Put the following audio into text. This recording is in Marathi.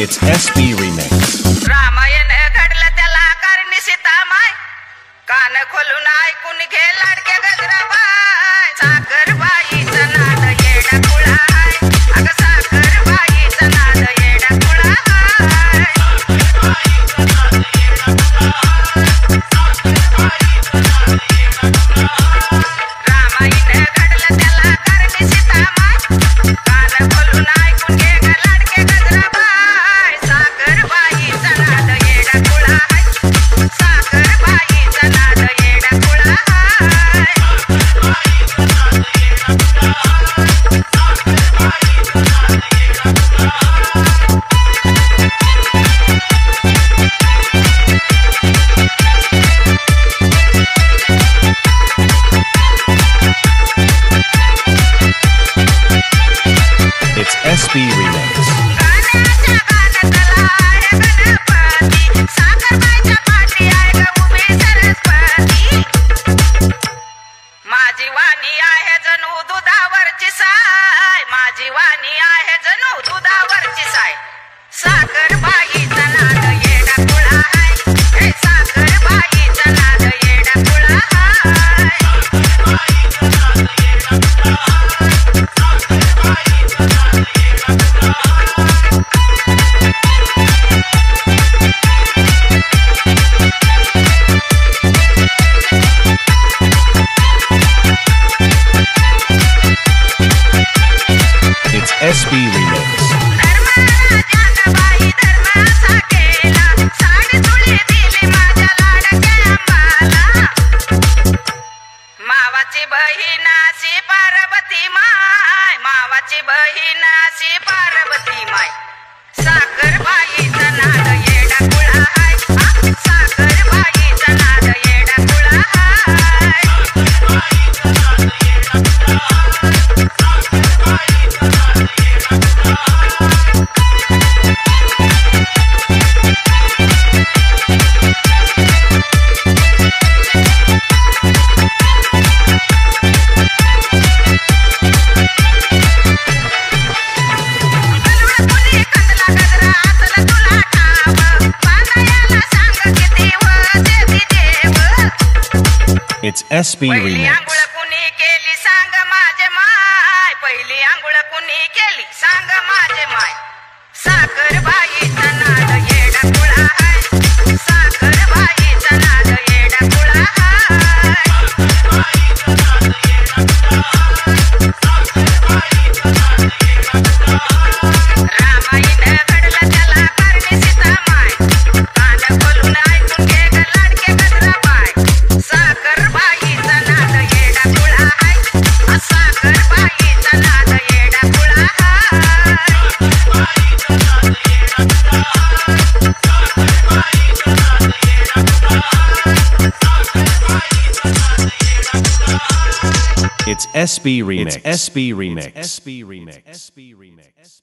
It's SB Remix. रामायण घडलं त्याला करणी सीतामाय कान खोलून ऐकून घे लाडके गजराबाई साखरबाईचा नाद येडा कुळा हाय अगं साखरबाईचा नाद येडा कुळा हाय रामायण घडलं त्याला करणी सीतामाय कान खोलून ऐकून घे लाडके गजराबाई साखरबाईचा नाद येडा कुळा हाय साखरबाईचा नाद येडा कुळा हाय It's SB Remix. गाण्याच्या गाण्यातला आहे गणपती साखरबाईच्या पाठी आहे ग उभी सरस्वती माझी वाणी आहे जणू दुधावरची साय माझी वाणी आहे जणू दुधावरची साय साखरबाईचा नाद येडा कुळा हाय हे साखरबाईचा नाद येडा कुळा हाय It's SB Remix. धर्मराजानं बाई धर्माचा केला साडी चुळी दिली माझ्या लाडक्या अंबाला मावाची बहिणाची पार्वती माय मावाची बहिणाची पार्वती माय साखरबाईचा नाद येडा कुळा हाय साखरबाईचा नाद येडा कुळा हाय It's SB पहिली Remix. आंघोळ कुणी केली सांग माझे माय पहिली आंघोळ कुणी केली सांग माझे माय साखरबाईचा नाद येडा कुळा हाय साखरबाईचा नाद येडा कुळा हाय रामायण घडलं त्याला करणी सीतामाय कान खोलून ऐकून घे ग लाडके गजराबाई साखरबाईचा नाद येडा कुळा हाय साखरबाईचा नाद येडा कुळा हाय It's SB Remix. SB Remix. SB Remix. SB Remix.